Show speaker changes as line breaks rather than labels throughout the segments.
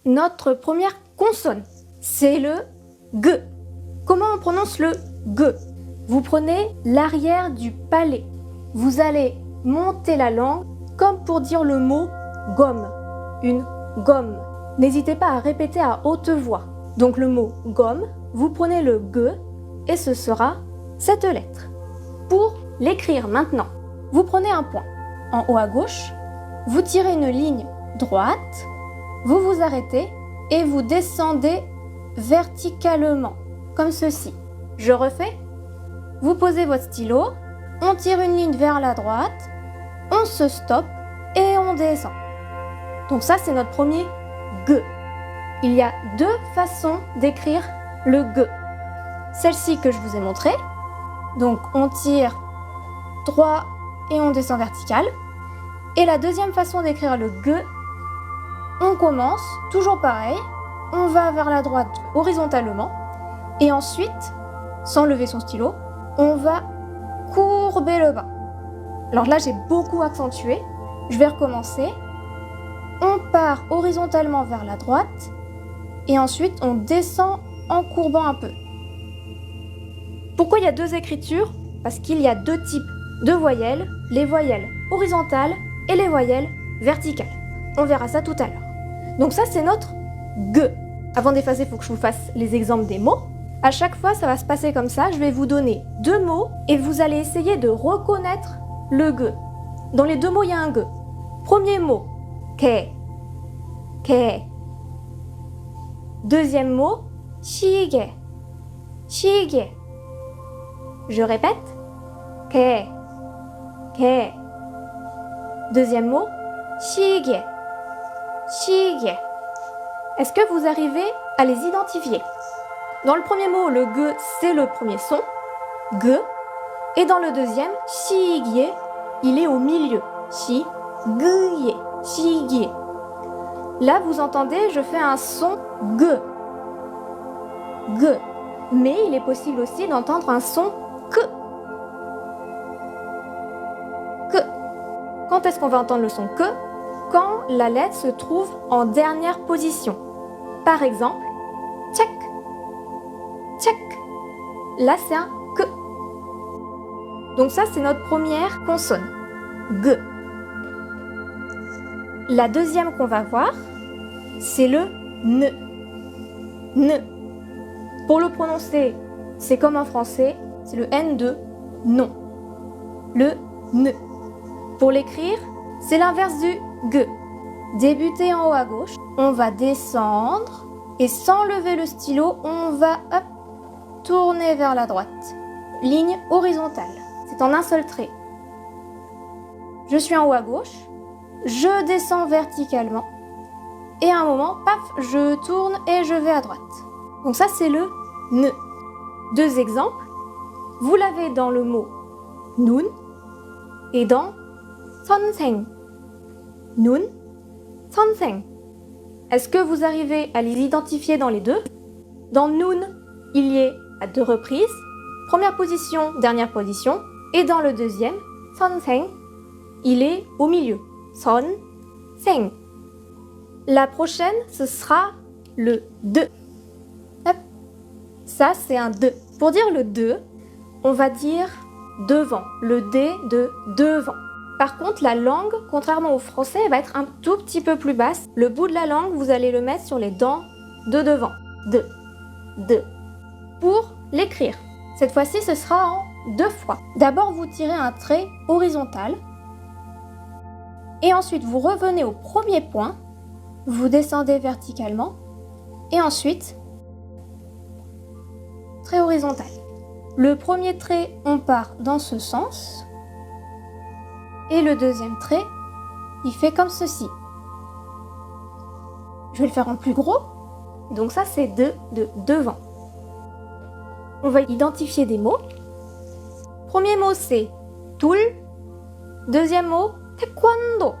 notre première consonne. C'est le G. Comment on prononce le G? Vous prenez l'arrière du palais. Vous allez monter la langue comme pour dire le mot gomme. Une gomme. N'hésitez pas à répéter à haute voix. Donc le mot gomme, vous prenez le G et ce sera cette lettre. Pour l'écrire maintenant, vous prenez un point. En haut à gauche, vous tirez une ligne droite, vous vous arrêtez et vous descendez verticalement, comme ceci. Je refais. Vous posez votre stylo, on tire une ligne vers la droite, on se stoppe et on descend. Donc ça, c'est notre premier G. Il y a deux façons d'écrire le G. Celle-ci que je vous ai montrée. Donc on tire droit et on descend vertical. Et la deuxième façon d'écrire le G, on commence, toujours pareil, on va vers la droite horizontalement. Et ensuite, sans lever son stylo, on va courber le bas. Alors là, j'ai beaucoup accentué. Je vais recommencer. On part horizontalement vers la droite et ensuite on descend en courbant un peu. Pourquoi il y a deux écritures? Parce qu'il y a deux types de voyelles, les voyelles horizontales et les voyelles verticales. On verra ça tout à l'heure. Donc ça, c'est notre G. Avant d'effacer, il faut que je vous fasse les exemples des mots. À chaque fois, ça va se passer comme ça. Je vais vous donner deux mots et vous allez essayer de reconnaître le G. Dans les deux mots, il y a un G. Premier mot, 개, 개. Deuxième mot, 시계, 시계. Je répète, 개, 개. Deuxième mot, 시계, 시계. Est-ce que vous arrivez à les identifier? Dans le premier mot, le G, c'est le premier son, G. Et dans le deuxième, 시계, il est au milieu, 시계에, 시계. Là, vous entendez, je fais un son G. G. Mais il est possible aussi d'entendre un son K. K. Quand est-ce qu'on va entendre le son K? Quand la lettre se trouve en dernière position. Par exemple, check, check. Là, c'est un K. Donc ça, c'est notre première consonne, G. La deuxième qu'on va voir, c'est le N. N. Pour le prononcer, c'est comme en français, c'est le N de non. Le N. Pour l'écrire, c'est l'inverse du G. Débuter en haut à gauche, on va descendre et sans lever le stylo, on va tourner vers la droite. Ligne horizontale. C'est en un seul trait. Je suis en haut à gauche, je descends verticalement et à un moment, paf, je tourne et je vais à droite. Donc ça, c'est le N. Deux exemples. Vous l'avez dans le mot nun et dans 선생. Nun, 선생. Est-ce que vous arrivez à les identifier dans les deux? Dans nun, il y est à deux reprises. Première position, dernière position. Et dans le deuxième, 선생, il est au milieu. 선생. La prochaine, ce sera le de. Hop. Ça, c'est un de. Pour dire le de, on va dire devant. Le D de devant. Par contre, la langue, contrairement au français, elle va être un tout petit peu plus basse. Le bout de la langue, vous allez le mettre sur les dents de devant. De. De. Pour l'écrire. Cette fois-ci, ce sera en deux fois. D'abord, vous tirez un trait horizontal. Et ensuite, vous revenez au premier point. Vous descendez verticalement. Et ensuite, trait horizontal. Le premier trait, on part dans ce sens. Et le deuxième trait, il fait comme ceci. Je vais le faire en plus gros. Donc ça, c'est de devant. On va identifier des mots. Premier mot, c'est tul. Deuxième mot, taekwondo.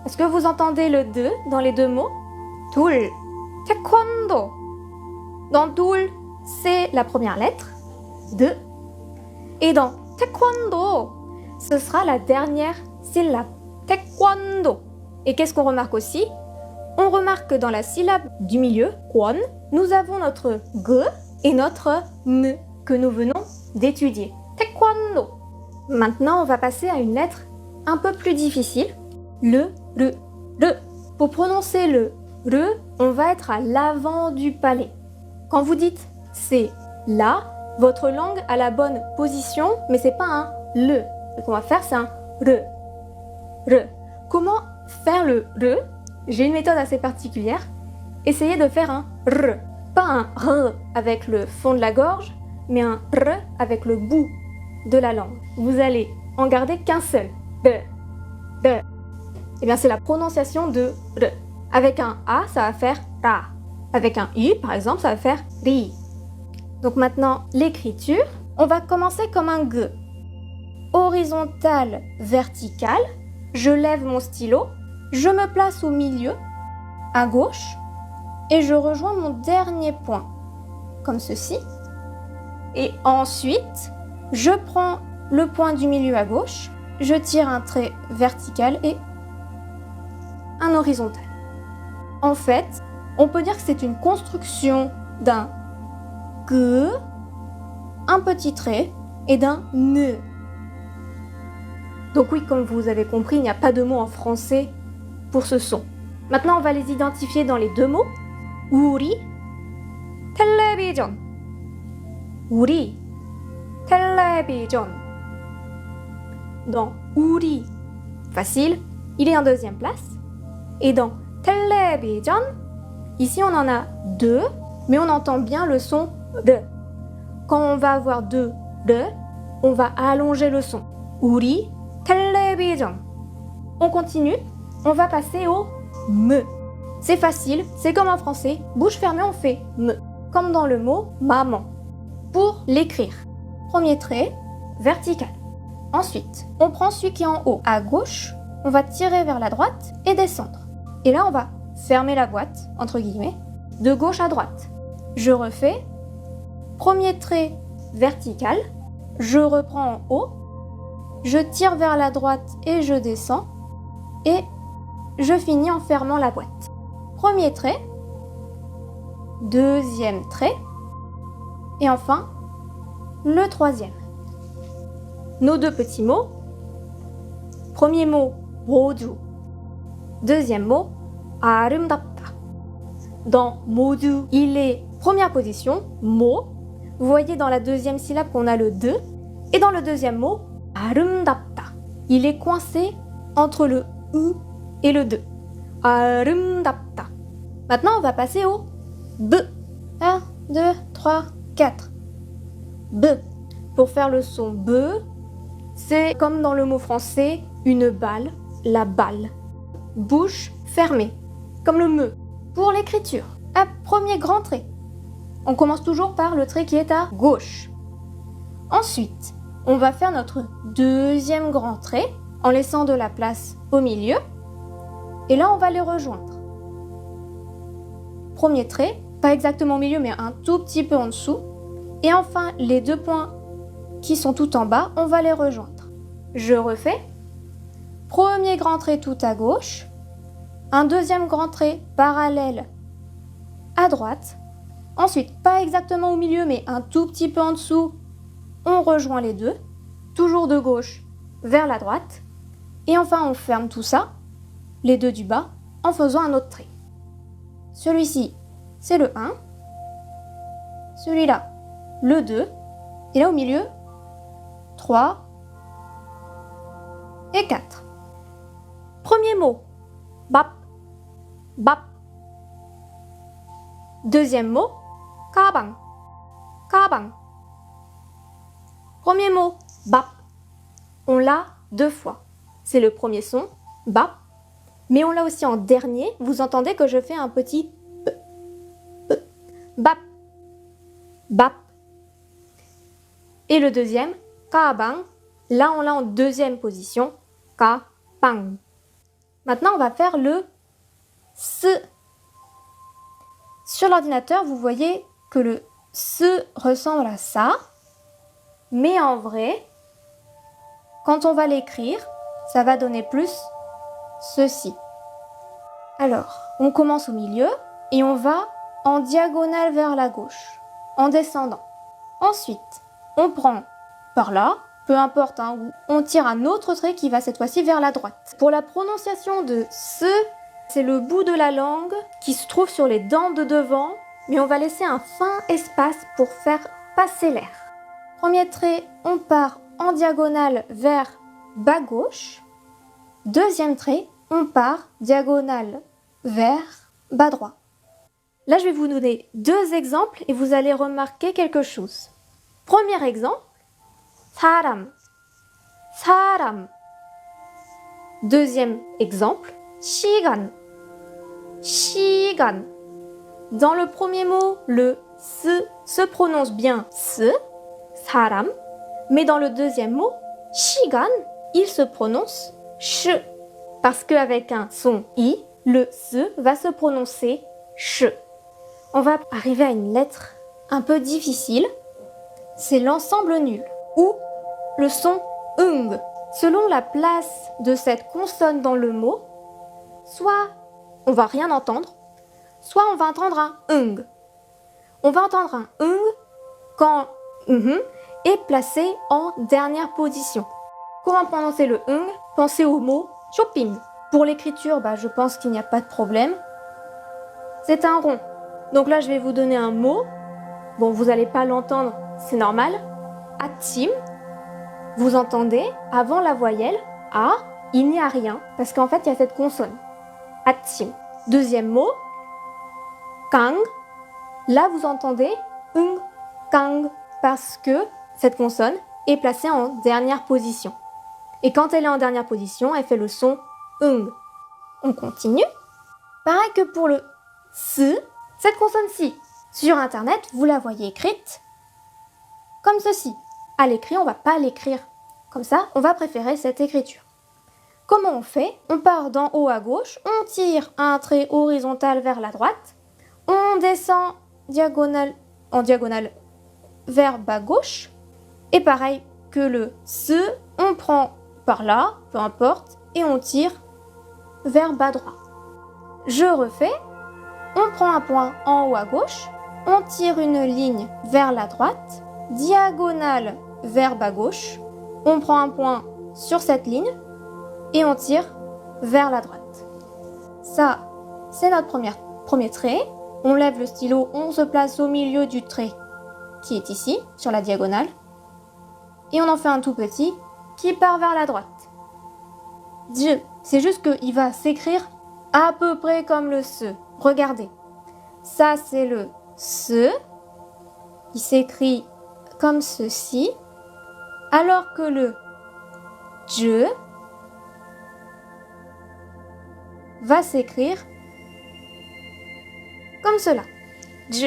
Est-ce que vous entendez le de dans les deux mots? tul, taekwondo. Dans tul, c'est la première lettre, de. Et dans taekwondo, ce sera la dernière syllabe, taekwondo. Et qu'est-ce qu'on remarque aussi? On remarque que dans la syllabe du milieu, kwon, nous avons notre g et notre n que nous venons d'étudier. Taekwondo. Maintenant, on va passer à une lettre un peu plus difficile, le R. R. Pour prononcer le R, on va être à l'avant du palais. Quand vous dites c'est là, votre langue a la bonne position, mais c'est pas un le. Ce qu'on va faire, c'est un R. R. Comment faire le R? J'ai une méthode assez particulière. Essayez de faire un R. Pas un R avec le fond de la gorge, mais un R avec le bout de la langue. Vous allez en garder qu'un seul. R. R. Eh bien, c'est la prononciation de R. Avec un A, ça va faire Ra. Avec un U, par exemple, ça va faire Ri. Donc maintenant, l'écriture. On va commencer comme un G. Horizontal, vertical. Je lève mon stylo. Je me place au milieu, à gauche, et je rejoins mon dernier point, comme ceci. Et ensuite, je prends le point du milieu à gauche, je tire un trait vertical et un horizontal. En fait, on peut dire que c'est une construction d'un G, un petit trait, et d'un ne. Donc oui, comme vous avez compris, il n'y a pas de mot en français pour ce son. Maintenant, on va les identifier dans les deux mots. 우리 텔레비전. 우리 텔레비전. Dans 우리, facile, il est en deuxième place. Et dans 텔레비전, ici on en a deux, mais on entend bien le son de. Quand on va avoir deux de, on va allonger le son. 우리 텔레비전. On continue. On va passer au me. C'est facile, c'est comme en français, bouche fermée on fait me, comme dans le mot maman. Pour l'écrire, premier trait, vertical. Ensuite, on prend celui qui est en haut à gauche, on va tirer vers la droite et descendre. Et là on va fermer la boîte, entre guillemets, de gauche à droite. Je refais, premier trait vertical, je reprends en haut, je tire vers la droite et je descends, et je finis en fermant la boîte. Premier trait, deuxième trait, et enfin, le troisième. Nos deux petits mots. Premier mot, 모두. Deuxième mot, 아름답다. Dans 모두, il est première position, mot. Vous voyez dans la deuxième syllabe qu'on a le de. Et dans le deuxième mot, 아름답다. Il est coincé entre le U et le de. 아름답다. Maintenant, on va passer au B. 1, 2, 3, 4. B. Pour faire le son B, c'est comme dans le mot français, une balle, la balle. Bouche fermée, comme le me. Pour l'écriture, un premier grand trait. On commence toujours par le trait qui est à gauche. Ensuite, on va faire notre deuxième grand trait en laissant de la place au milieu. Et là, on va les rejoindre. Premier trait, pas exactement au milieu, mais un tout petit peu en dessous. Et enfin, les deux points qui sont tout en bas, on va les rejoindre. Je refais. Premier grand trait tout à gauche. Un deuxième grand trait parallèle à droite. Ensuite, pas exactement au milieu, mais un tout petit peu en dessous, on rejoint les deux. Toujours de gauche vers la droite. Et enfin, on ferme tout ça, les deux du bas, en faisant un autre trait. Celui-ci, c'est le 1. Celui-là, le 2. Et là, au milieu, 3 et 4. Premier mot, bap, bap. Deuxième mot, 가방, 가방. Premier mot, bap. On l'a deux fois. C'est le premier son, bap. Mais on l'a aussi en dernier. Vous entendez que je fais un petit p, p, bap, bap. Et le deuxième, 가방. Là, on l'a en deuxième position, 가방. Maintenant, on va faire le S. Sur l'ordinateur, vous voyez que le S ressemble à ça. Mais en vrai, quand on va l'écrire, ça va donner plus ceci. Alors, On commence au milieu et on va en diagonale vers la gauche, en descendant. Ensuite, on prend par là, peu importe, où on tire un autre trait qui va cette fois-ci vers la droite. Pour la prononciation de ce, c'est le bout de la langue qui se trouve sur les dents de devant, mais on va laisser un fin espace pour faire passer l'air. Premier trait, on part en diagonale vers bas gauche. Deuxième trait, on part diagonale vers bas droit. Là, je vais vous donner 2 exemples et vous allez remarquer quelque chose. Premier exemple, 사람, 사람. Deuxième exemple, 시간, 시간. Dans le premier mot, le s se prononce bien s, 사람, mais dans le deuxième mot, 시간, il se prononce sh, parce qu'avec un son i, le s va se prononcer sh. On va arriver à une lettre un peu difficile, c'est l'ensemble nul, ou le son ung. Selon la place de cette consonne dans le mot, soit on va rien entendre, soit on va entendre un ung. On va entendre un ung quand est placé en dernière position. Comment prononcer le ung? Pensez au mot shopping. Pour l'écriture, je pense qu'il n'y a pas de problème. C'est un rond. Donc là, je vais vous donner un mot. Bon, vous n'allez pas l'entendre, c'est normal. Atim. Vous entendez, avant la voyelle A, il n'y a rien, parce qu'en fait, il y a cette consonne. Atim. Deuxième mot, kang. Là, vous entendez kang, parce que cette consonne est placée en dernière position. Et quand elle est en dernière position, elle fait le son On continue. Pareil que pour le s, cette consonne-ci, sur Internet, vous la voyez écrite comme ceci. À l'écrit, on ne va pas l'écrire comme ça, on va préférer cette écriture. Comment on fait? On part d'en haut à gauche, on tire un trait horizontal vers la droite, on descend en diagonale vers bas gauche, et pareil que le S, on prend par là, peu importe, et on tire vers bas droit. Je refais, on prend un point en haut à gauche, on tire une ligne vers la droite, diagonale vers bas gauche, on prend un point sur cette ligne et on tire vers la droite. Ça, c'est notre premier trait. On lève le stylo, on se place au milieu du trait qui est ici, sur la diagonale. Et on en fait un tout petit qui part vers la droite. C'est juste qu'il va s'écrire à peu près comme le se. Regardez. Ça, c'est le se. Il s'écrit comme ceci. Alors que le je va s'écrire comme cela. Je.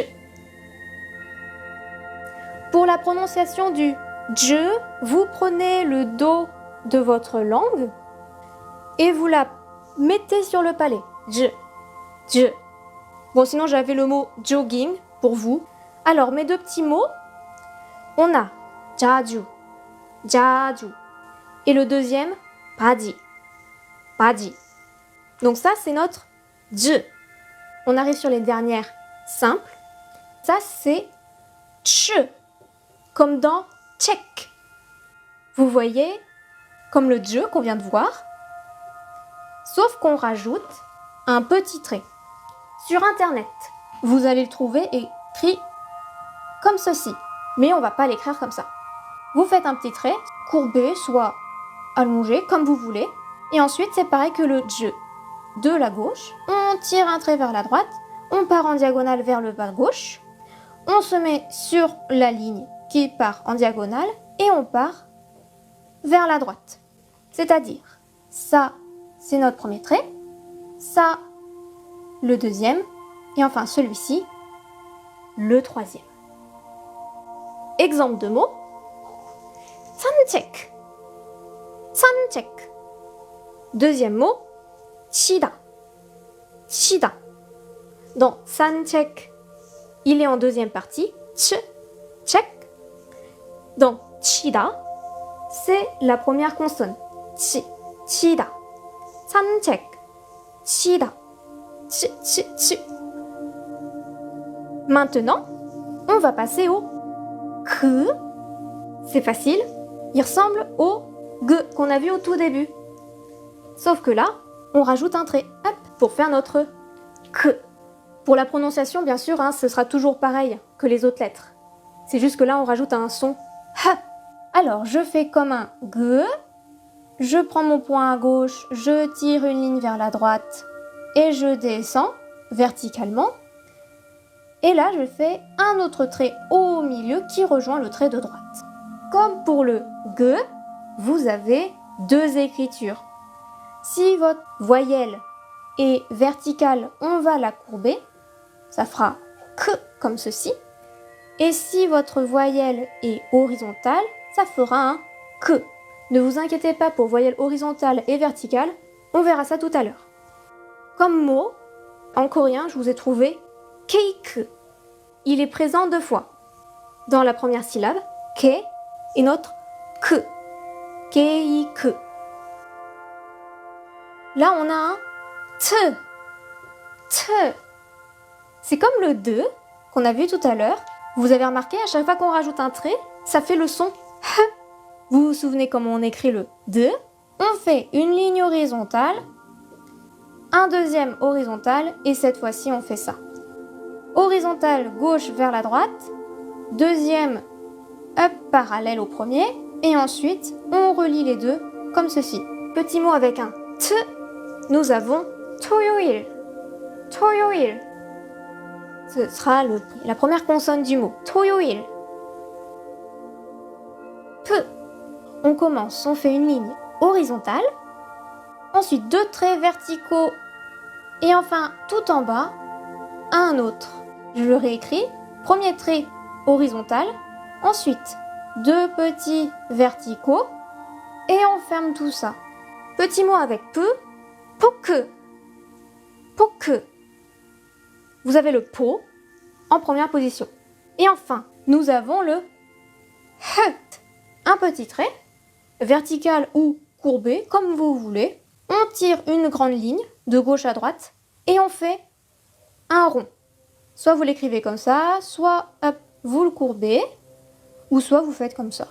Pour la prononciation du je, vous prenez le dos de votre langue et vous la mettez sur le palais. Je. Bon, sinon j'avais le mot jogging pour vous. Alors, mes 2 petits mots, on a 자주. Et le deuxième, 바지. Donc ça, c'est notre je. On arrive sur les dernières simples. Ça, c'est ch, comme dans check. Vous voyez, comme le je qu'on vient de voir, sauf qu'on rajoute un petit trait. Sur Internet, vous allez le trouver écrit comme ceci, mais on ne va pas l'écrire comme ça. Vous faites un petit trait, courbé, soit allongé, comme vous voulez. Et ensuite, c'est pareil que le je. De la gauche, on tire un trait vers la droite, on part en diagonale vers le bas gauche, on se met sur la ligne qui part en diagonale et on part vers la droite. C'est-à-dire, ça, c'est notre premier trait, ça, le deuxième, et enfin celui-ci, le troisième. Exemple de mots. 산책. Deuxième mot, 치다. Dans 산책, il est en deuxième partie, check. Dans 치다, c'est la première consonne, 치다. 산책, 치다. ch, ch, ch. Maintenant, on va passer au k. C'est facile, il ressemble au g qu'on a vu au tout début. Sauf que là, on rajoute un trait, hop, pour faire notre k. Pour la prononciation, bien sûr, ce sera toujours pareil que les autres lettres. C'est juste que là, on rajoute un son h. Alors, je fais comme un g. Je prends mon poing à gauche, je tire une ligne vers la droite et je descends verticalement. Et là, je fais un autre trait au milieu qui rejoint le trait de droite. Comme pour le g, vous avez deux écritures. Si votre voyelle est verticale, on va la courber. Ça fera k comme ceci. Et si votre voyelle est horizontale, ça fera un k. Ne vous inquiétez pas pour voyelle horizontale et verticale, on verra ça tout à l'heure. Comme mot, en coréen, je vous ai trouvé cake. Il est présent deux fois. Dans la première syllabe, ke, et notre k. Cake. Là, on a un t. T. C'est comme le de qu'on a vu tout à l'heure. Vous avez remarqué, à chaque fois qu'on rajoute un trait, ça fait le son h. Vous vous souvenez comment on écrit le de? On fait une ligne horizontale, un deuxième horizontal, et cette fois-ci, on fait ça. Horizontale, gauche vers la droite, deuxième, up, parallèle au premier, et ensuite, on relie les deux comme ceci. Petit mot avec un t, nous avons toyoil. Toyoil. Ce sera la première consonne du mot. Toyoil. P. On commence, on fait une ligne horizontale, ensuite deux traits verticaux, et enfin, tout en bas, un autre. Je le réécris. Premier trait horizontal, ensuite deux petits verticaux, et on ferme tout ça. Petit mot avec peu, poke. Poke. Vous avez le po en première position. Et enfin, nous avons le hut. Un petit trait, vertical ou courbé, comme vous voulez. On tire une grande ligne de gauche à droite et on fait un rond. Soit vous l'écrivez comme ça, soit hop, vous le courbez, ou soit vous faites comme ça.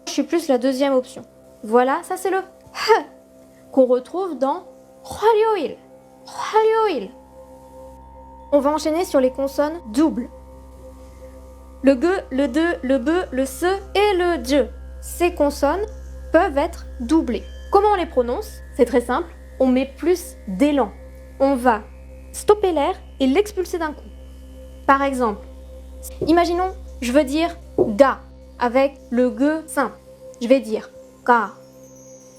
Je suis plus la deuxième option. Voilà, ça c'est le h qu'on retrouve dans hwalyoil. Hwalyoil. On va enchaîner sur les consonnes doubles. Le g, le de, le b, le se et le je. Ces consonnes peuvent être doublées. Comment on les prononce? C'est très simple. On met plus d'élan. On va stopper l'air et l'expulser d'un coup. Par exemple, imaginons, je veux dire ga avec le g simple. Je vais dire ga.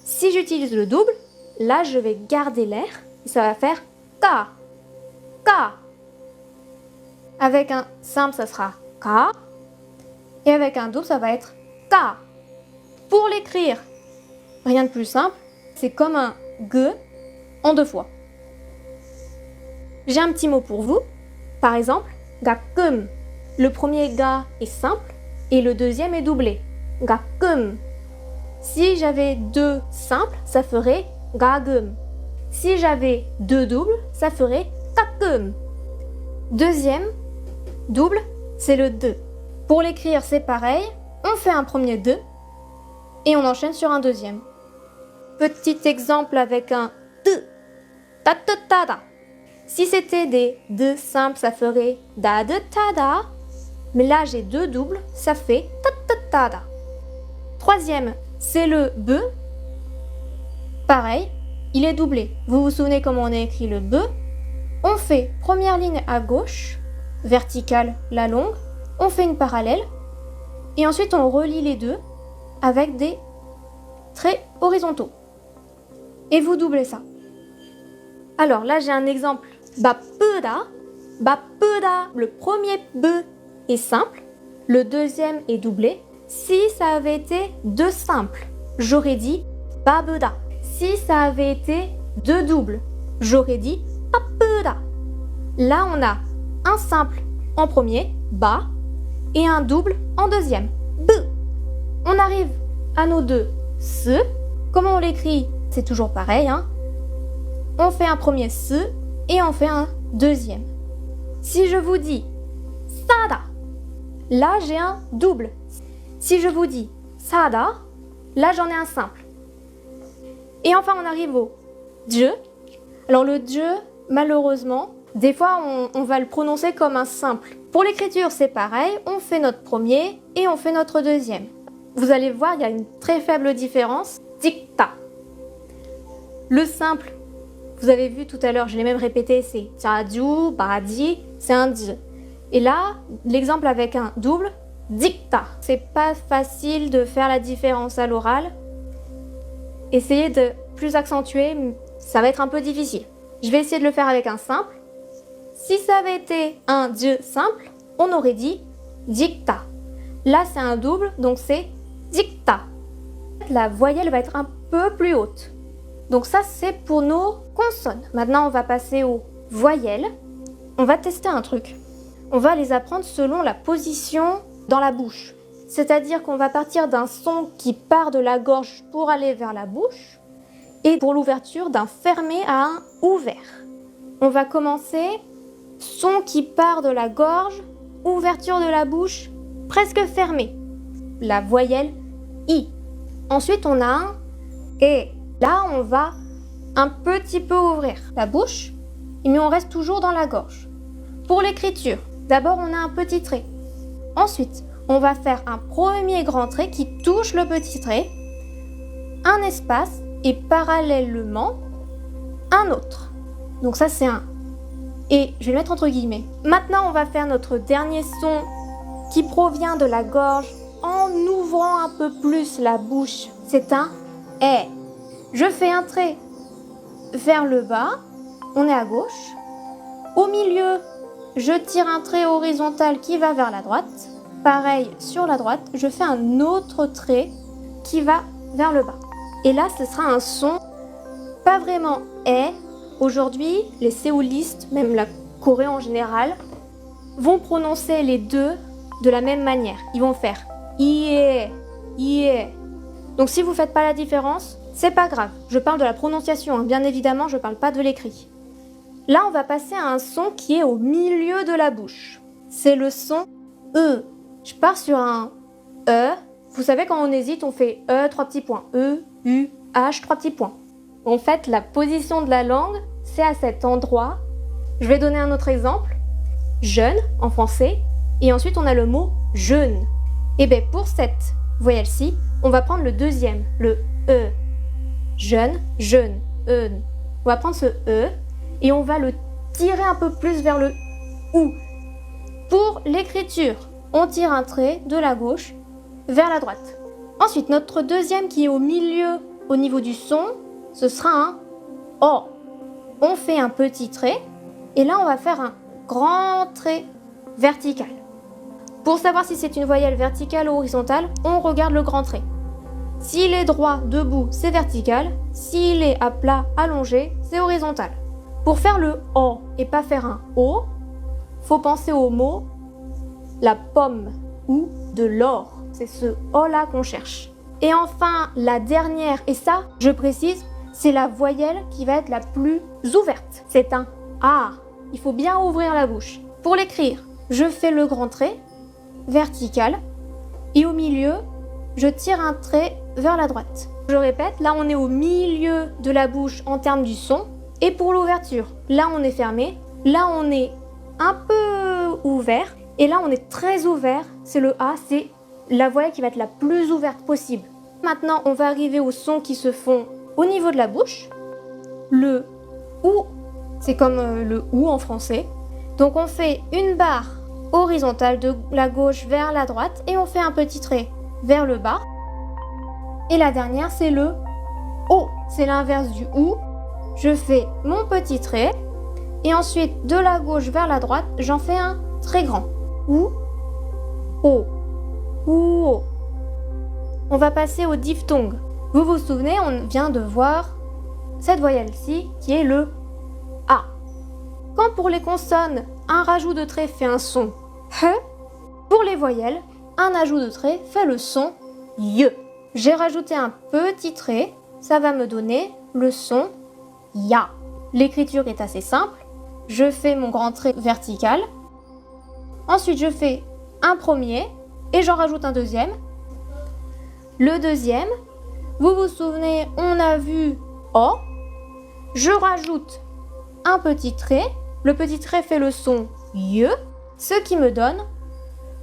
Si j'utilise le double, là je vais garder l'air et ça va faire ka. Ka. Avec un simple, ça sera ka. Et avec un double, ça va être ka. Pour l'écrire, rien de plus simple, c'est comme un g en deux fois. J'ai un petit mot pour vous. Par exemple, gakum. Le premier ga est simple et le deuxième est doublé. Gakum. Si j'avais deux simples, ça ferait gagum. Si j'avais deux doubles, ça ferait kakum. Deuxième double, c'est le de. Pour l'écrire, c'est pareil. On fait un premier de et on enchaîne sur un deuxième. Petit exemple avec un t. Ta ta ta da. Si c'était des de simples, ça ferait da de ta da. Mais là, j'ai deux doubles, ça fait ta ta ta da. Troisième, c'est le b. Pareil, il est doublé. Vous vous souvenez comment on a écrit le b? On fait première ligne à gauche, verticale, la longue. On fait une parallèle. Et ensuite, on relie les deux avec des traits horizontaux. Et vous doublez ça. Alors là, j'ai un exemple. Bapuda. Bapuda. Le premier b est simple. Le deuxième est doublé. Si ça avait été deux simples, j'aurais dit babuda. Si ça avait été deux doubles, j'aurais dit bapuda. Là, on a un simple en premier, ba, et un double en deuxième, b. On arrive à nos deux se. Comment on l'écrit? C'est toujours pareil, hein. on fait un premier S et on fait un deuxième. Si je vous dis sada, là j'ai un double. Si je vous dis sada, là j'en ai un simple. Et enfin on arrive au je. Alors le je, malheureusement, des fois on va le prononcer comme un simple. Pour l'écriture c'est pareil, on fait notre premier et on fait notre deuxième. Vous allez voir, il y a une très faible différence. Dicta. Le simple, vous avez vu tout à l'heure, je l'ai même répété, c'est jaju, badi, c'est un di. Et là, l'exemple avec un double, dicta. C'est pas facile de faire la différence à l'oral. Essayez de plus accentuer, ça va être un peu difficile. Je vais essayer de le faire avec un simple. Si ça avait été un di simple, on aurait dit dicta. Là, c'est un double, donc c'est dicta. La voyelle va être un peu plus haute. Donc ça, c'est pour nos consonnes. Maintenant, on va passer aux voyelles. On va tester un truc. On va les apprendre selon la position dans la bouche. C'est-à-dire qu'on va partir d'un son qui part de la gorge pour aller vers la bouche et pour l'ouverture d'un fermé à un ouvert. On va commencer son qui part de la gorge, ouverture de la bouche, presque fermée. La voyelle I. Ensuite, on a un E. Là, on va un petit peu ouvrir la bouche, mais on reste toujours dans la gorge. Pour l'écriture, d'abord, on a un petit trait. Ensuite, on va faire un premier grand trait qui touche le petit trait, un espace et parallèlement un autre. Donc ça, c'est un. Et je vais le mettre entre guillemets. Maintenant, on va faire notre dernier son qui provient de la gorge en ouvrant un peu plus la bouche. C'est un E. Je fais un trait vers le bas, on est à gauche. Au milieu, je tire un trait horizontal qui va vers la droite. Pareil, sur la droite, je fais un autre trait qui va vers le bas. Et là, ce sera un son pas vraiment E. Aujourd'hui, les séoulistes, même la Corée en général, vont prononcer les deux de la même manière. Ils vont faire IE, IE. Donc si vous ne faites pas la différence, c'est pas grave. Je parle de la prononciation, hein. Bien évidemment, je ne parle pas de l'écrit. Là, on va passer à un son qui est au milieu de la bouche. C'est le son E. Je pars sur un E. Vous savez, quand on hésite, on fait E, 3 petits points. E, U, H, 3 petits points. En fait, la position de la langue, c'est à cet endroit. Je vais donner un autre exemple. Jeune, en français. Et ensuite, on a le mot jeune. Et bien, pour cette voyelle-ci, on va prendre le deuxième, le E. Jeune, jeune, E. On va prendre ce E et on va le tirer un peu plus vers le OU. Pour l'écriture, on tire un trait de la gauche vers la droite. Ensuite, notre deuxième qui est au milieu, au niveau du son, ce sera un O. On fait un petit trait et là, on va faire un grand trait vertical. Pour savoir si c'est une voyelle verticale ou horizontale, on regarde le grand trait. S'il est droit, debout, c'est vertical. S'il est à plat, allongé, c'est horizontal. Pour faire le O et pas faire un O, faut penser au mot la pomme ou de l'or. C'est ce O-là qu'on cherche. Et enfin, la dernière, et ça, je précise, c'est la voyelle qui va être la plus ouverte. C'est un A. Il faut bien ouvrir la bouche. Pour l'écrire, je fais le grand trait vertical et au milieu, je tire un trait vers la droite. Je répète, là on est au milieu de la bouche en termes du son. Et pour l'ouverture, là on est fermé, là on est un peu ouvert, et là on est très ouvert, c'est le A, c'est la voyelle qui va être la plus ouverte possible. Maintenant on va arriver aux sons qui se font au niveau de la bouche. Le OU, c'est comme le OU en français. Donc on fait une barre horizontale de la gauche vers la droite, et on fait un petit trait vers le bas. Et la dernière, c'est le O. C'est l'inverse du OU. Je fais mon petit trait. Et ensuite, de la gauche vers la droite, j'en fais un très grand. OU, O. OU, O. On va passer au diphtongue. Vous vous souvenez, on vient de voir cette voyelle-ci qui est le A. Quand pour les consonnes, un rajout de trait fait un son H, pour les voyelles, un ajout de trait fait le son Y. J'ai rajouté un petit trait, ça va me donner le son Ya. l'écriture est assez simple. Je fais mon grand trait vertical. Ensuite, je fais un premier et j'en rajoute un deuxième. Le deuxième, vous vous souvenez, on a vu O. Je rajoute un petit trait. Le petit trait fait le son Y, ce qui me donne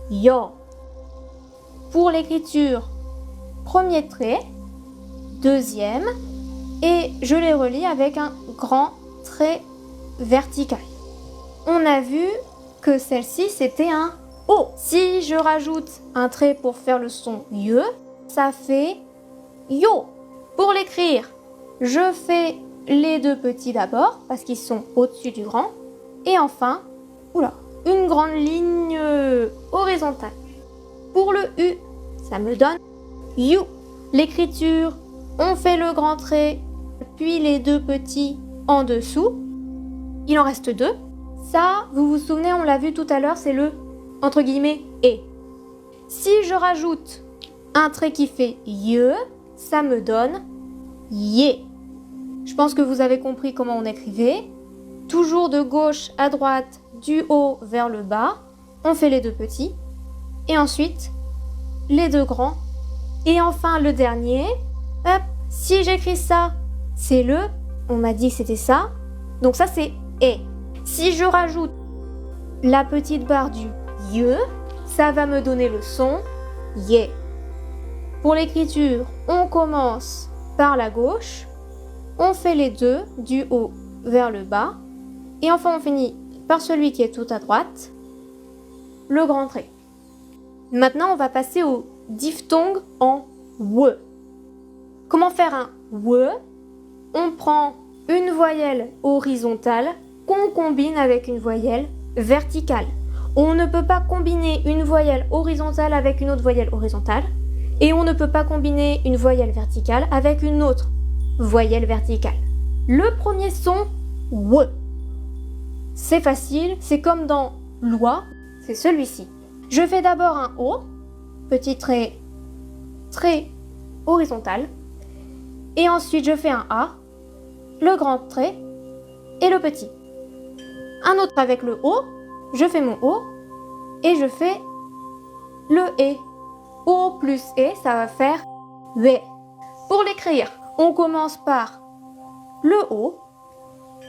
Yo. Pour l'écriture, premier trait, deuxième, et je les relie avec un grand trait vertical. On a vu que celle-ci, c'était un O. Si je rajoute un trait pour faire le son Y, ça fait Yo. Pour l'écrire, je fais les deux petits d'abord, parce qu'ils sont au-dessus du grand, et enfin, une grande ligne horizontale. Pour le U, ça me donne You. L'écriture, on fait le grand trait, puis les deux petits en dessous. Il en reste deux. Ça, vous vous souvenez, on l'a vu tout à l'heure, c'est le, entre guillemets, et. Si je rajoute un trait qui fait ye, ça me donne yé. Je pense que vous avez compris comment on écrivait. Toujours de gauche à droite, du haut vers le bas. On fait les deux petits. Et ensuite, les deux grands. Et enfin, le dernier. Hop, si j'écris ça, c'est le. On m'a dit que c'était ça. Donc ça, c'est et. Si je rajoute la petite barre du ye, ça va me donner le son yé. Pour l'écriture, on commence par la gauche. On fait les deux du haut vers le bas. Et enfin, on finit par celui qui est tout à droite, le grand trait. Maintenant, on va passer au diphtongue en we. Comment faire un we? On prend une voyelle horizontale qu'on combine avec une voyelle verticale. On ne peut pas combiner une voyelle horizontale avec une autre voyelle horizontale. Et on ne peut pas combiner une voyelle verticale avec une autre voyelle verticale. Le premier son, we. C'est facile, c'est comme dans loi, c'est celui-ci. Je fais d'abord un O, petit trait horizontal. Et ensuite, je fais un A, le grand trait et le petit. Un autre avec le O, je fais mon O et je fais le E. O plus E, ça va faire V. Pour l'écrire, on commence par le O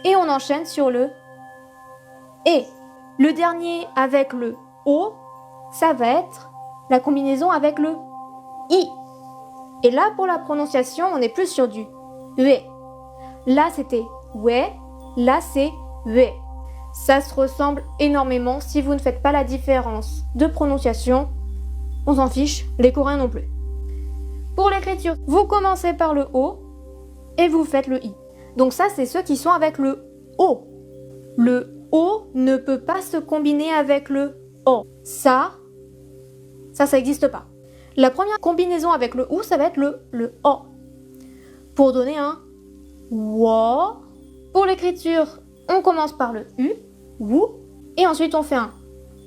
et on enchaîne sur le E. Le dernier avec le O, ça va être la combinaison avec le I. Et là, pour la prononciation, on est plus sur du V. Là, c'était we, là, c'est V. Ça se ressemble énormément. Si vous ne faites pas la différence de prononciation, on s'en fiche, les Coréens non plus. Pour l'écriture, vous commencez par le O et vous faites le I. Donc ça, c'est ceux qui sont avec le O. Le O ne peut pas se combiner avec le O. Ça n'existe pas. La première combinaison avec le OU, ça va être le O. Pour donner un WO. Pour l'écriture, on commence par le U, WU, et ensuite on fait un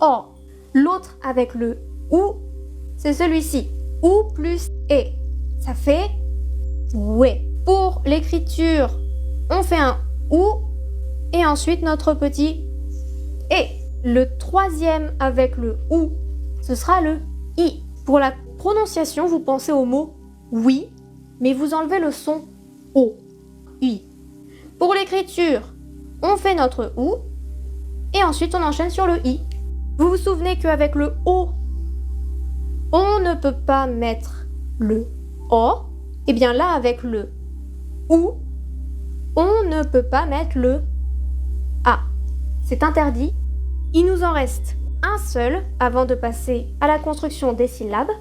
O. L'autre avec le OU, c'est celui-ci. OU plus E. Ça fait WE. Pour l'écriture, on fait un OU, et ensuite notre petit E. Le troisième avec le OU, ce sera le I. Pour la prononciation, vous pensez au mot oui, mais vous enlevez le son O. I. Pour l'écriture, on fait notre OU et ensuite on enchaîne sur le I. Vous vous souvenez qu'avec le O, on ne peut pas mettre le O. Et bien là, avec le OU, on ne peut pas mettre le A. C'est interdit. Il nous en reste un seul avant de passer à la construction des syllabes.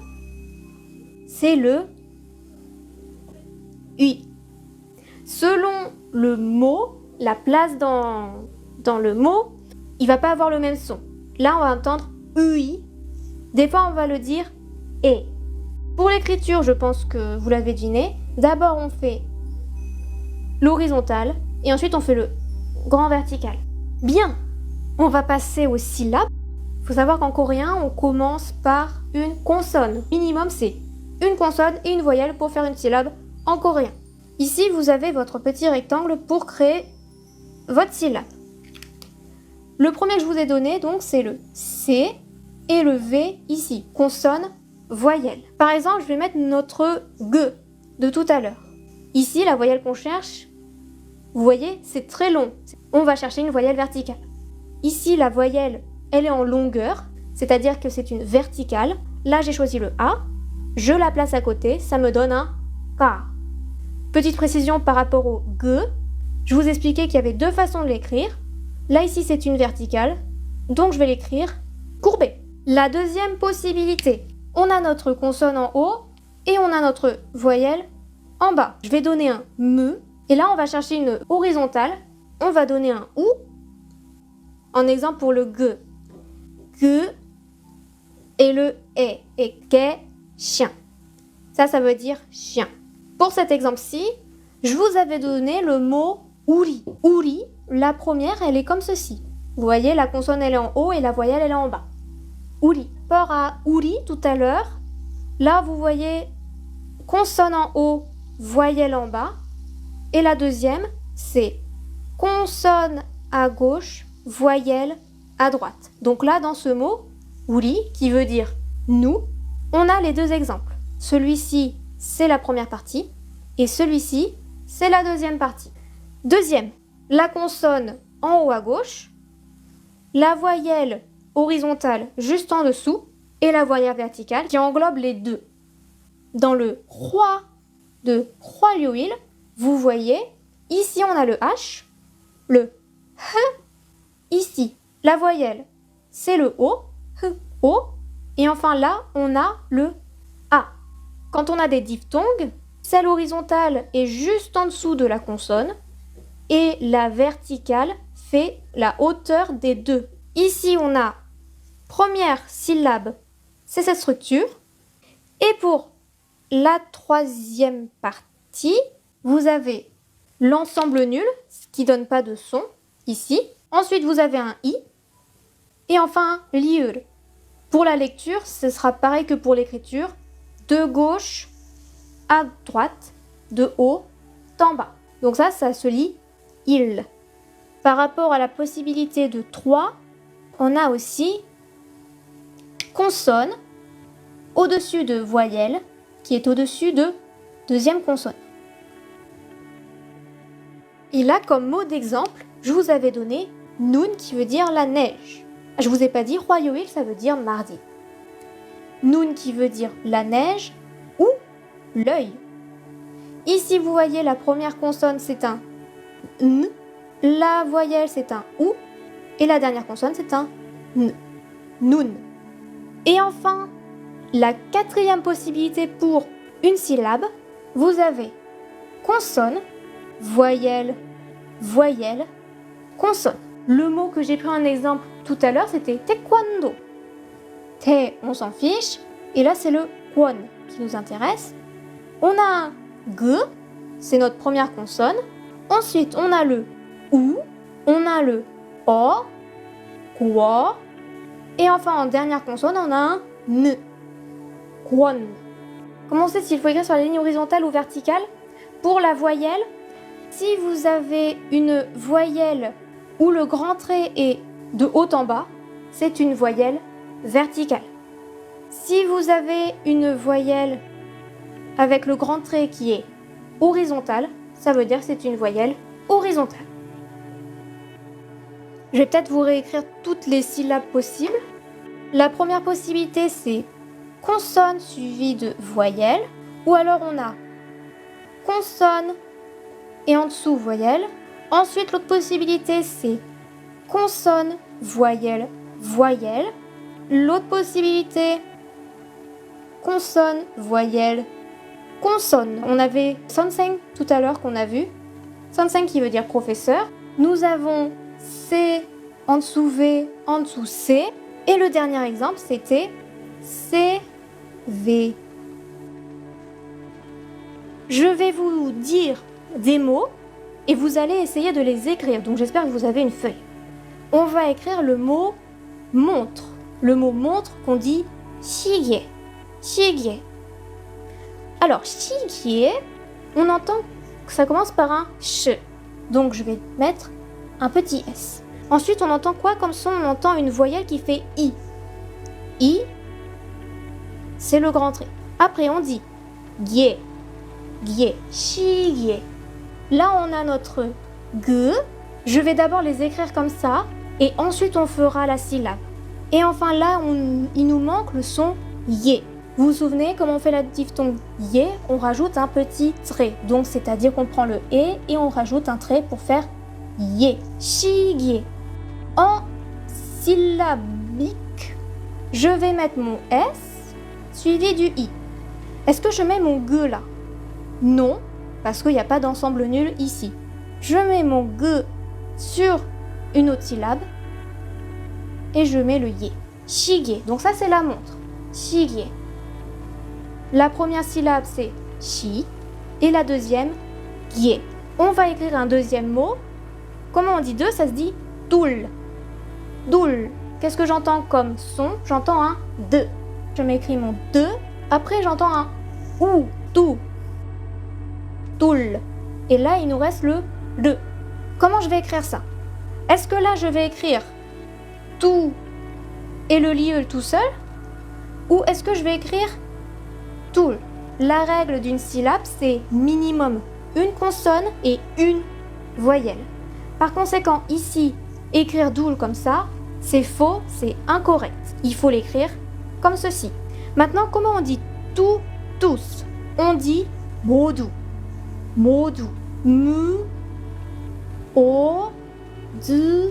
C'est le UI. Selon le mot, la place dans le mot, il va pas avoir le même son. Là, on va entendre UI. Des fois, on va le dire E. Pour l'écriture, je pense que vous l'avez deviné. D'abord, on fait l'horizontal et ensuite, on fait le grand vertical. Bien, on va passer aux syllabes. Il faut savoir qu'en coréen, on commence par une consonne. Minimum, c'est une consonne et une voyelle pour faire une syllabe en coréen. Ici, vous avez votre petit rectangle pour créer votre syllabe. Le premier que je vous ai donné, donc, c'est le C et le V ici, consonne, voyelle. Par exemple, je vais mettre notre G de tout à l'heure. Ici, la voyelle qu'on cherche, vous voyez, c'est très long. On va chercher une voyelle verticale. Ici, la voyelle, elle est en longueur, c'est-à-dire que c'est une verticale. Là, j'ai choisi le A, je la place à côté, ça me donne un K. Petite précision par rapport au G, je vous expliquais qu'il y avait deux façons de l'écrire. Là, ici, c'est une verticale, donc je vais l'écrire courbée. La deuxième possibilité, on a notre consonne en haut et on a notre voyelle en bas. Je vais donner un me, et là, on va chercher une horizontale. On va donner un ou. En exemple pour le G. G et le E. Et que, chien. Ça veut dire chien. Pour cet exemple-ci, je vous avais donné le mot ouri. Ouri, la première, elle est comme ceci. Vous voyez, la consonne, elle est en haut et la voyelle, elle est en bas. Ouri. Par rapport à ouri, tout à l'heure, là, vous voyez consonne en haut, voyelle en bas. Et la deuxième, c'est consonne à gauche, voyelle à droite. Donc là, dans ce mot, ouri, qui veut dire nous, on a les deux exemples. Celui-ci, c'est la première partie, et celui-ci, c'est la deuxième partie. Deuxième, la consonne en haut à gauche, la voyelle horizontale juste en dessous, et la voyelle verticale qui englobe les deux. Dans le roi de Huayuil, vous voyez, ici on a le H, le H, ici la voyelle c'est le O, H, O, et enfin là on a le A. Quand on a des diphtongues, celle horizontale est juste en dessous de la consonne et la verticale fait la hauteur des deux. Ici on a première syllabe, c'est cette structure, et pour la troisième partie, vous avez l'ensemble nul, ce qui ne donne pas de son, ici. Ensuite, vous avez un I. Et enfin, liur. Pour la lecture, ce sera pareil que pour l'écriture. De gauche à droite, de haut en bas. Donc ça se lit il. Par rapport à la possibilité de 3, on a aussi consonne au-dessus de voyelle, qui est au-dessus de deuxième consonne. Et là, comme mot d'exemple, je vous avais donné Nun qui veut dire la neige. Je vous ai pas dit Huayuil, ça veut dire mardi. Nun qui veut dire la neige ou l'œil. Ici, vous voyez, la première consonne, c'est un N. La voyelle, c'est un OU. Et la dernière consonne, c'est un N. Nun. Et enfin, la quatrième possibilité pour une syllabe, vous avez consonne, voyelle, voyelle, consonne. Le mot que j'ai pris en exemple tout à l'heure, c'était taekwondo. Te, on s'en fiche. Et là, c'est le kwon qui nous intéresse. On a un G, c'est notre première consonne. Ensuite, on a le OU, on a le O, KWO. Et enfin, en dernière consonne, on a un N. Kwon. Comment on sait s'il faut écrire sur la ligne horizontale ou verticale? Pour la voyelle, si vous avez une voyelle où le grand trait est de haut en bas, c'est une voyelle verticale. Si vous avez une voyelle avec le grand trait qui est horizontal, ça veut dire que c'est une voyelle horizontale. Je vais peut-être vous réécrire toutes les syllabes possibles. La première possibilité, c'est consonne suivie de voyelle, ou alors on a consonne et en dessous voyelle. Ensuite, l'autre possibilité, c'est consonne, voyelle, voyelle. L'autre possibilité, consonne, voyelle, consonne. On avait Sanseng tout à l'heure qu'on a vu. Sanseng qui veut dire professeur. Nous avons C en dessous V, en dessous C. Et le dernier exemple, c'était C, V. Je vais vous dire des mots et vous allez essayer de les écrire. Donc j'espère que vous avez une feuille. On va écrire le mot montre. Le mot montre qu'on dit 시계. 시계. Alors 시계, on entend que ça commence par un ch. Donc je vais mettre un petit S. Ensuite, on entend quoi comme son? On entend une voyelle qui fait I. I, c'est le grand trait. Après, on dit gie, gie, shi, gie. Là, on a notre G. Je vais d'abord les écrire comme ça, et ensuite on fera la syllabe. Et enfin là, il nous manque le son yé. Vous vous souvenez comment on fait la diphtongue yé? On rajoute un petit trait. Donc, c'est-à-dire qu'on prend le et on rajoute un trait pour faire yé. Shi, yé. En syllabique, je vais mettre mon S suivi du I. Est-ce que je mets mon G là? Non, parce qu'il n'y a pas d'ensemble nul ici. Je mets mon G sur une autre syllabe et je mets le yé. Shigye. Donc ça c'est la montre. Shigye. La première syllabe c'est shi et la deuxième gie. On va écrire un deuxième mot. Comment on dit deux? Ça se dit doul. Doul. Qu'est-ce que j'entends comme son? J'entends un de. Je m'écris mon de. Après j'entends un ou. Dou. Doul. Et là il nous reste le de. Comment je vais écrire ça? Est-ce que là je vais écrire tout et le lieu tout seul? Ou est-ce que je vais écrire tout? La règle d'une syllabe, c'est minimum une consonne et une voyelle. Par conséquent, ici, écrire doul comme ça, c'est faux, c'est incorrect. Il faut l'écrire comme ceci. Maintenant, comment on dit tout, tous? On dit modu, modu, mu, o, du,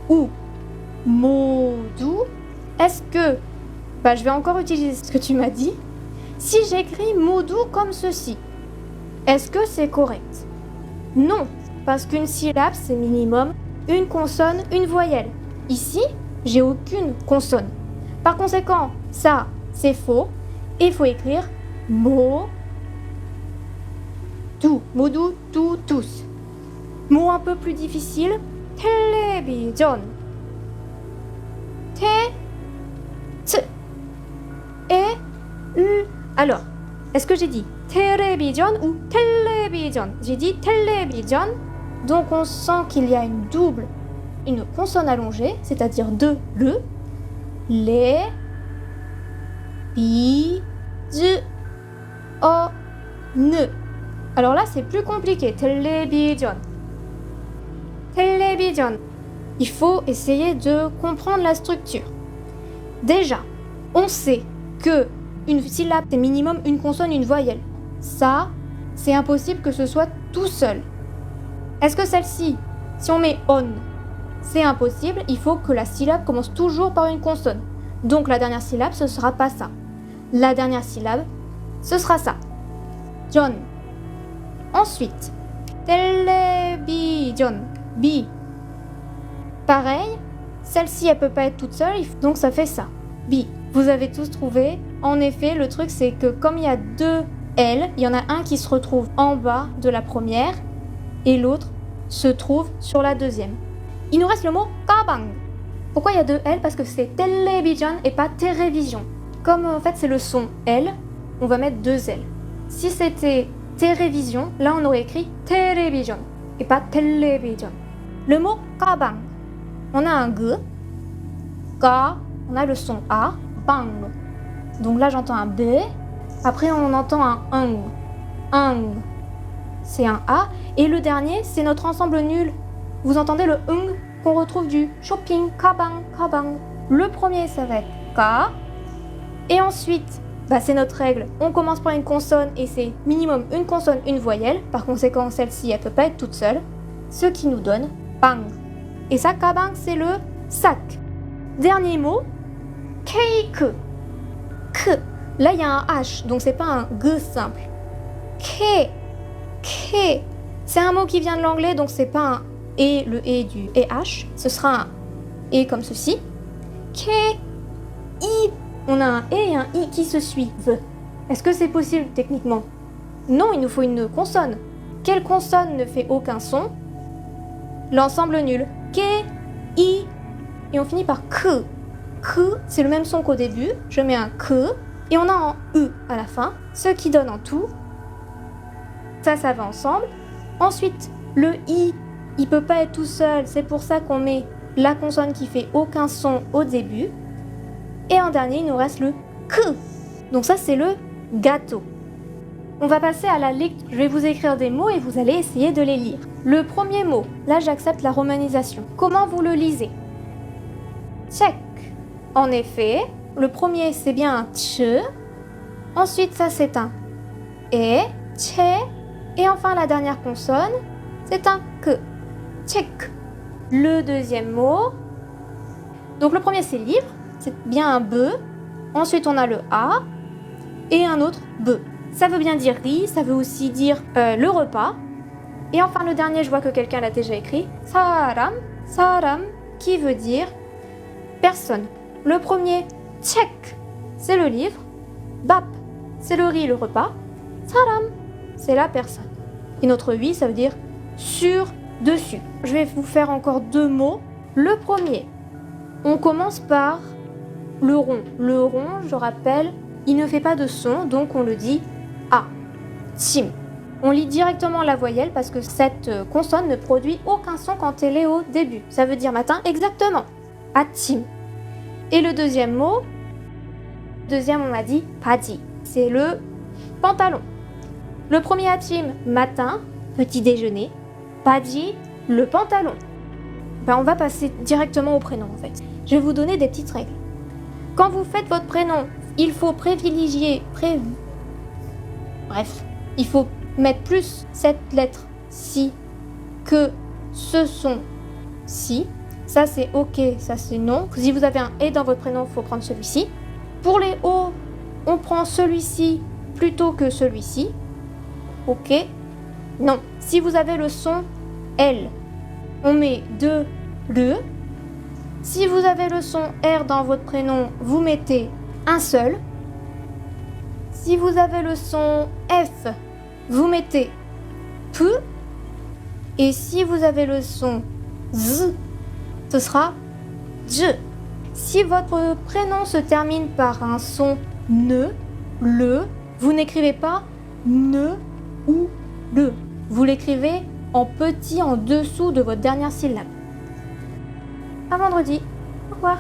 ou. Modu. Est-ce que... je vais encore utiliser ce que tu m'as dit. Si j'écris modu comme ceci, est-ce que c'est correct? Non, parce qu'une syllabe, c'est minimum une consonne, une voyelle. Ici, j'ai aucune consonne. Par conséquent, ça, c'est faux. Et il faut écrire mo, tout, modu, tout, tous. Mot un peu plus difficile, télévision. T, t, et, u. Alors, est-ce que j'ai dit télévision ou télévision? J'ai dit télévision, donc on sent qu'il y a une consonne allongée, c'est-à-dire de le, les, bi, du, o, ne. Alors là, c'est plus compliqué. Télévision. Télévision. Il faut essayer de comprendre la structure. Déjà, on sait que une syllabe, c'est minimum une consonne, une voyelle. Ça, c'est impossible que ce soit tout seul. Est-ce que celle-ci, si on met on, c'est impossible, il faut que la syllabe commence toujours par une consonne. Donc la dernière syllabe, ce ne sera pas ça. La dernière syllabe, ce sera ça. John. Ensuite, télévision. Bi. Pareil, celle-ci, elle peut pas être toute seule, donc ça fait ça. Bi. Vous avez tous trouvé. En effet, le truc, c'est que comme il y a deux L, il y en a un qui se retrouve en bas de la première et l'autre se trouve sur la deuxième. Il nous reste le mot kabang. Pourquoi il y a deux L? Parce que c'est télévision et pas télévision. Comme en fait c'est le son L, on va mettre deux L. Si c'était télévision, là on aurait écrit télévision et pas télévision. Le mot kabang, on a un G, Ka, on a le son A, bang. Donc là j'entends un B, après on entend un ang, c'est un A, et le dernier c'est notre ensemble nul. Vous entendez le qu'on retrouve du shopping, kabang, kabang. Le premier ça va être Ka, et ensuite c'est notre règle, on commence par une consonne et c'est minimum une consonne, une voyelle, par conséquent celle-ci elle peut pas être toute seule, ce qui nous donne bang. Et ça, kabang, c'est le sac. Dernier mot, cake. K. Là, il y a un H, donc c'est pas un G simple. Ke. Ke. C'est un mot qui vient de l'anglais, donc c'est pas un E, le E du EH. Ce sera un E comme ceci. Ke. I. On a un E et un I qui se suivent. Est-ce que c'est possible techniquement? Non, il nous faut une consonne. Quelle consonne ne fait aucun son? L'ensemble nul. Ke, I, et on finit par K. K, c'est le même son qu'au début. Je mets un K, et on a un U à la fin, ce qui donne en tout. Ça va ensemble. Ensuite, le I, il peut pas être tout seul, c'est pour ça qu'on met la consonne qui fait aucun son au début. Et en dernier, il nous reste le K. Donc ça, c'est le gâteau. On va passer à la lecture. Je vais vous écrire des mots et vous allez essayer de les lire. Le premier mot, là j'accepte la romanisation. Comment vous le lisez? Check. En effet, le premier c'est bien un ch. Ensuite ça c'est un e, che. Et enfin la dernière consonne, c'est un k. Check. Le deuxième mot, donc le premier c'est livre, c'est bien un b. Ensuite on a le a et un autre b. Ça veut bien dire riz, ça veut aussi dire le repas. Et enfin le dernier, je vois que quelqu'un l'a déjà écrit, saram, saram, qui veut dire personne. Le premier, check, c'est le livre. Bap, c'est le riz, le repas. Saram, c'est la personne. Et notre oui, ça veut dire sur, dessus. Je vais vous faire encore deux mots. Le premier, on commence par le rond. Le rond, je rappelle, il ne fait pas de son, donc on le dit A. Tim. On lit directement la voyelle parce que cette consonne ne produit aucun son quand elle est au début. Ça veut dire matin exactement. Atim. Et le deuxième mot, on a dit padi. C'est le pantalon. Le premier atim, matin, petit déjeuner. Padi, le pantalon. On va passer directement au prénom en fait. Je vais vous donner des petites règles. Quand vous faites votre prénom, il faut privilégier... il faut mettre plus cette lettre-ci que ce son-ci. Ça, c'est OK, ça, c'est non. Si vous avez un « et » dans votre prénom, il faut prendre celui-ci. Pour les « o », on prend celui-ci plutôt que celui-ci. OK. Non. Si vous avez le son « L », on met deux « le ». Si vous avez le son « R » dans votre prénom, vous mettez un seul. Si vous avez le son F, vous mettez P. Et si vous avez le son Z, ce sera J. Si votre prénom se termine par un son ne, le, vous n'écrivez pas ne ou le. Vous l'écrivez en petit en dessous de votre dernière syllabe. À vendredi. Au revoir.